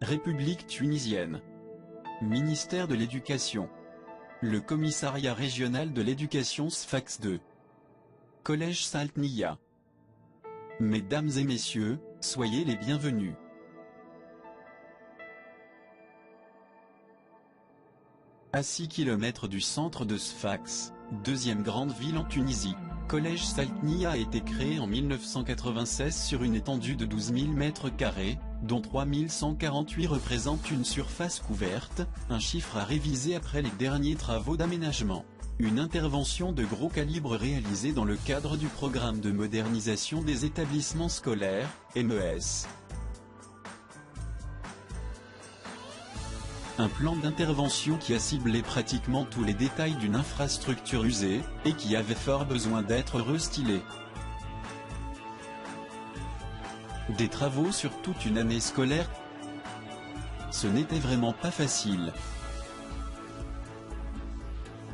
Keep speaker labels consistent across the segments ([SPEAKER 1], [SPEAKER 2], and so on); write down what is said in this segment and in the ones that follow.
[SPEAKER 1] République tunisienne. Ministère de l'Éducation. Le Commissariat régional de l'éducation Sfax 2. Collège Saltnia. Mesdames et messieurs, soyez les bienvenus. À 6 km du centre de Sfax, deuxième grande ville en Tunisie, Collège Saltnia a été créé en 1996 sur une étendue de 12 000 m², dont 3 148 représentent une surface couverte, un chiffre à réviser après les derniers travaux d'aménagement. Une intervention de gros calibre réalisée dans le cadre du programme de modernisation des établissements scolaires, MES. Un plan d'intervention qui a ciblé pratiquement tous les détails d'une infrastructure usée, et qui avait fort besoin d'être restylée. Des travaux sur toute une année scolaire. Ce n'était vraiment pas facile.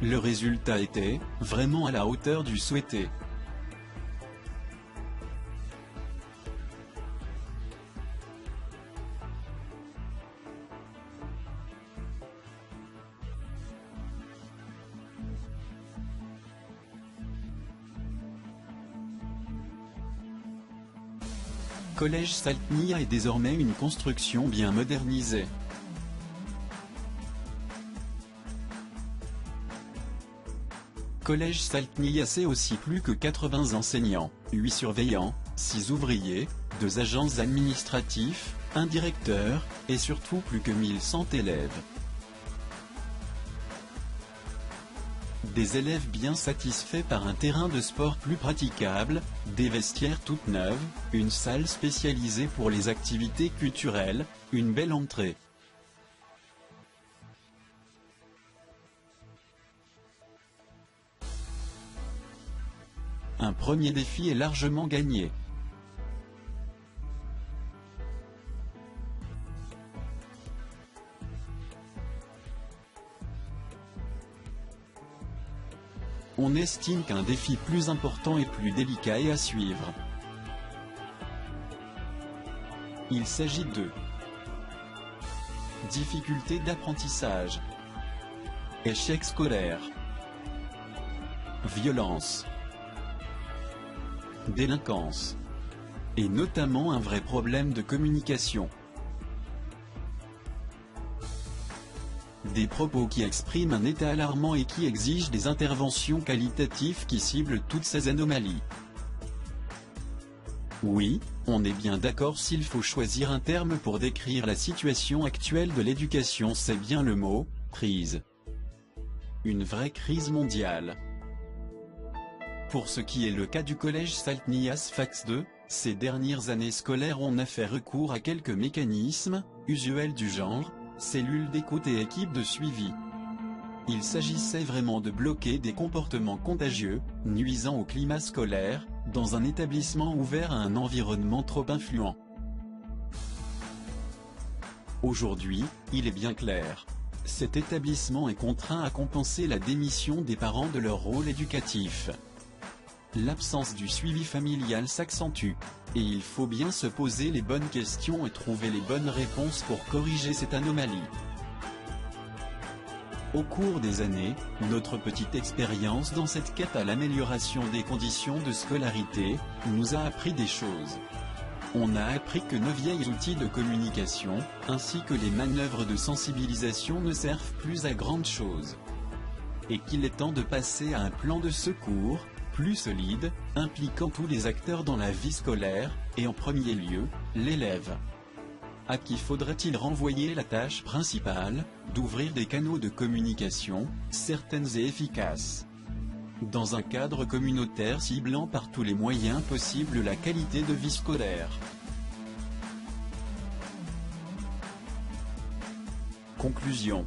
[SPEAKER 1] Le résultat était vraiment à la hauteur du souhaité. Collège Saltnia est désormais une construction bien modernisée. Collège Saltnia, c'est aussi plus que 80 enseignants, 8 surveillants, 6 ouvriers, 2 agents administratifs, un directeur, et surtout plus que 1100 élèves. Des élèves bien satisfaits par un terrain de sport plus praticable, des vestiaires toutes neuves, une salle spécialisée pour les activités culturelles, une belle entrée. Un premier défi est largement gagné. On estime qu'un défi plus important et plus délicat est à suivre. Il s'agit de difficultés d'apprentissage, échec scolaire, violence, délinquance, et notamment un vrai problème de communication. Des propos qui expriment un état alarmant et qui exigent des interventions qualitatives qui ciblent toutes ces anomalies. Oui, on est bien d'accord, s'il faut choisir un terme pour décrire la situation actuelle de l'éducation, c'est bien le mot « crise ». Une vraie crise mondiale. Pour ce qui est le cas du collège Saltnia Sfax 2, ces dernières années scolaires on a fait recours à quelques mécanismes, usuels du genre, cellules d'écoute et équipes de suivi. Il s'agissait vraiment de bloquer des comportements contagieux, nuisant au climat scolaire, dans un établissement ouvert à un environnement trop influent. Aujourd'hui, il est bien clair. Cet établissement est contraint à compenser la démission des parents de leur rôle éducatif. L'absence du suivi familial s'accentue, et il faut bien se poser les bonnes questions et trouver les bonnes réponses pour corriger cette anomalie. Au cours des années, notre petite expérience dans cette quête à l'amélioration des conditions de scolarité, nous a appris des choses. On a appris que nos vieils outils de communication, ainsi que les manœuvres de sensibilisation ne servent plus à grande chose. Et qu'il est temps de passer à un plan de secours, plus solide, impliquant tous les acteurs dans la vie scolaire, et en premier lieu, l'élève. À qui faudrait-il renvoyer la tâche principale, d'ouvrir des canaux de communication, certaines et efficaces, dans un cadre communautaire ciblant par tous les moyens possibles la qualité de vie scolaire. Conclusion.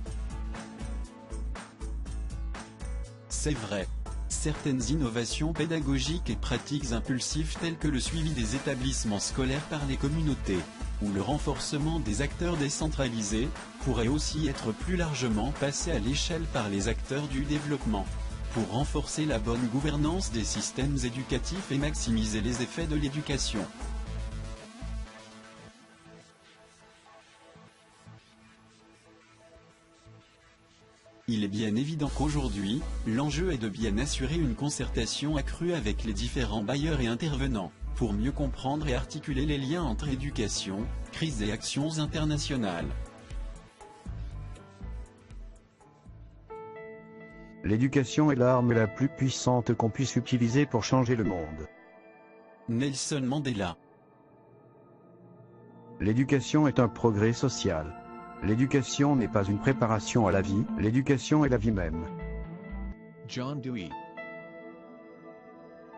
[SPEAKER 1] C'est vrai. Certaines innovations pédagogiques et pratiques impulsives telles que le suivi des établissements scolaires par les communautés, ou le renforcement des acteurs décentralisés, pourraient aussi être plus largement passées à l'échelle par les acteurs du développement, pour renforcer la bonne gouvernance des systèmes éducatifs et maximiser les effets de l'éducation. Il est bien évident qu'aujourd'hui, l'enjeu est de bien assurer une concertation accrue avec les différents bailleurs et intervenants, pour mieux comprendre et articuler les liens entre éducation, crise et actions internationales.
[SPEAKER 2] L'éducation est l'arme la plus puissante qu'on puisse utiliser pour changer le monde.
[SPEAKER 1] Nelson Mandela.
[SPEAKER 2] L'éducation est un progrès social. L'éducation n'est pas une préparation à la vie, l'éducation est la vie même.
[SPEAKER 3] John Dewey.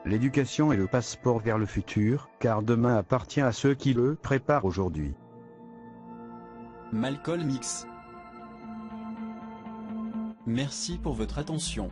[SPEAKER 2] L'éducation est le passeport vers le futur, car demain appartient à ceux qui le préparent aujourd'hui.
[SPEAKER 1] Malcolm X. Merci pour votre attention.